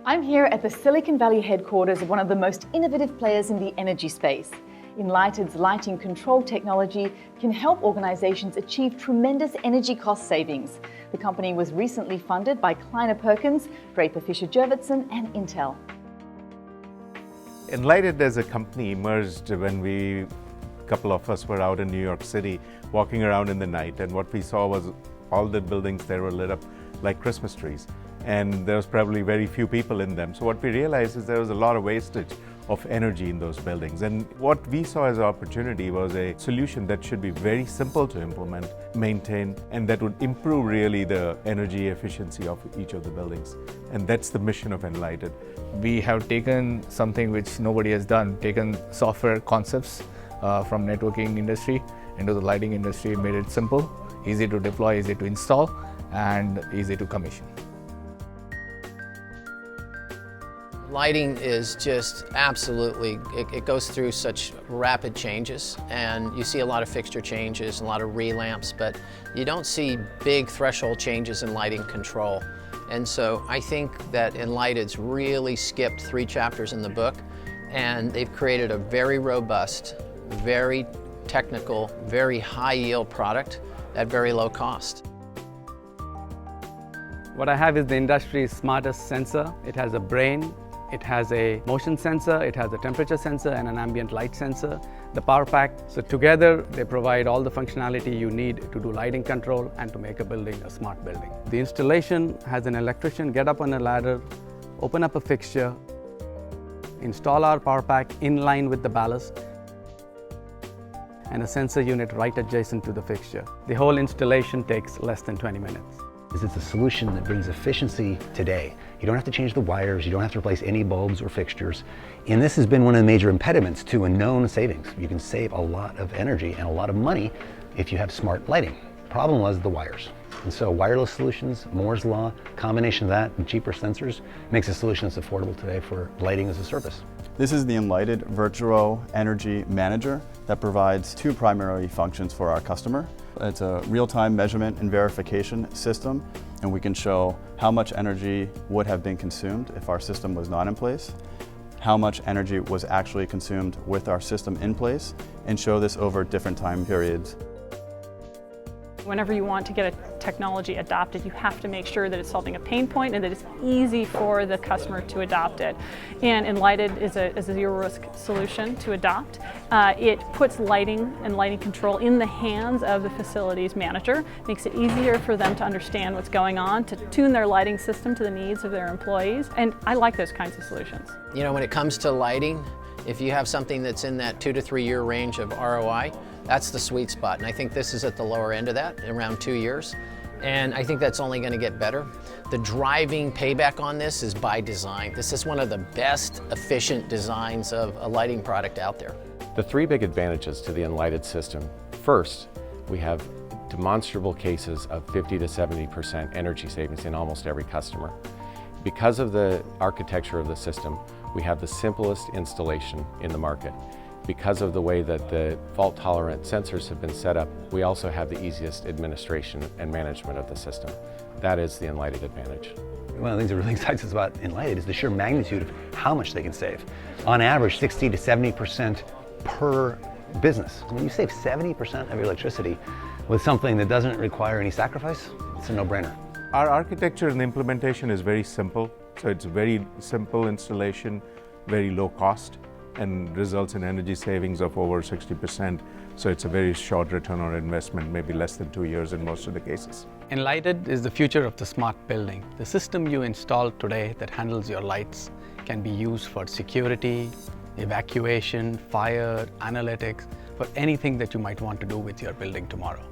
I'm here at the Silicon Valley headquarters of one of the most innovative players in the energy space. Enlighted's lighting control technology can help organizations achieve tremendous energy cost savings. The company was recently funded by Kleiner Perkins, Draper Fisher Jurvetson, and Intel. Enlighted as a company emerged when a couple of us were out in New York City walking around in the night, and what we saw was all the buildings there were lit up like Christmas trees, and there was probably very few people in them. So what we realized is there was a lot of wastage of energy in those buildings, and what we saw as an opportunity was a solution that should be very simple to implement, maintain, and that would improve really the energy efficiency of each of the buildings. And that's the mission of Enlighted. We have taken something which nobody has done, taken software concepts from networking industry into the lighting industry, made it simple, easy to deploy, easy to install, and easy to commission. Lighting is just absolutely, it goes through such rapid changes, and you see a lot of fixture changes, a lot of relamps, but you don't see big threshold changes in lighting control. And so I think that Enlighted's really skipped 3 chapters in the book, and they've created a very robust, very technical, very high yield product at very low cost. What I have is the industry's smartest sensor. It has a brain, it has a motion sensor, it has a temperature sensor and an ambient light sensor, the power pack. So together they provide all the functionality you need to do lighting control and to make a building a smart building. The installation has an electrician get up on a ladder, open up a fixture, install our power pack in line with the ballast, and a sensor unit right adjacent to the fixture. The whole installation takes less than 20 minutes. It's a solution that brings efficiency today. You don't have to change the wires, you don't have to replace any bulbs or fixtures. And this has been one of the major impediments to a known savings. You can save a lot of energy and a lot of money if you have smart lighting. The problem was the wires. And so wireless solutions, Moore's Law, combination of that and cheaper sensors makes a solution that's affordable today for lighting as a service. This is the Enlighted Virtual Energy Manager that provides 2 primary functions for our customer. It's a real-time measurement and verification system, and we can show how much energy would have been consumed if our system was not in place, how much energy was actually consumed with our system in place, and show this over different time periods. Whenever you want to get a technology adopted, you have to make sure that it's solving a pain point and that it's easy for the customer to adopt it. And Enlighted is a zero-risk solution to adopt. It puts lighting and lighting control in the hands of the facilities manager, makes it easier for them to understand what's going on, to tune their lighting system to the needs of their employees. And I like those kinds of solutions. You know, when it comes to lighting, if you have something that's in that 2 to 3 year range of ROI, that's the sweet spot. And I think this is at the lower end of that, around 2 years. And I think that's only going to get better. The driving payback on this is by design. This is one of the best efficient designs of a lighting product out there. The 3 big advantages to the Enlighted system. First, we have demonstrable cases of 50 to 70% energy savings in almost every customer. Because of the architecture of the system, we have the simplest installation in the market. Because of the way that the fault-tolerant sensors have been set up, we also have the easiest administration and management of the system. That is the Enlighted advantage. One of the things that really excites us about Enlighted is the sheer magnitude of how much they can save. On average, 60 to 70% per business. When you save 70% of your electricity with something that doesn't require any sacrifice, it's a no-brainer. Our architecture and implementation is very simple, so it's very simple installation, very low cost, and results in energy savings of over 60%. So it's a very short return on investment, maybe less than 2 years in most of the cases. Enlighted is the future of the smart building. The system you install today that handles your lights can be used for security, evacuation, fire, analytics, for anything that you might want to do with your building tomorrow.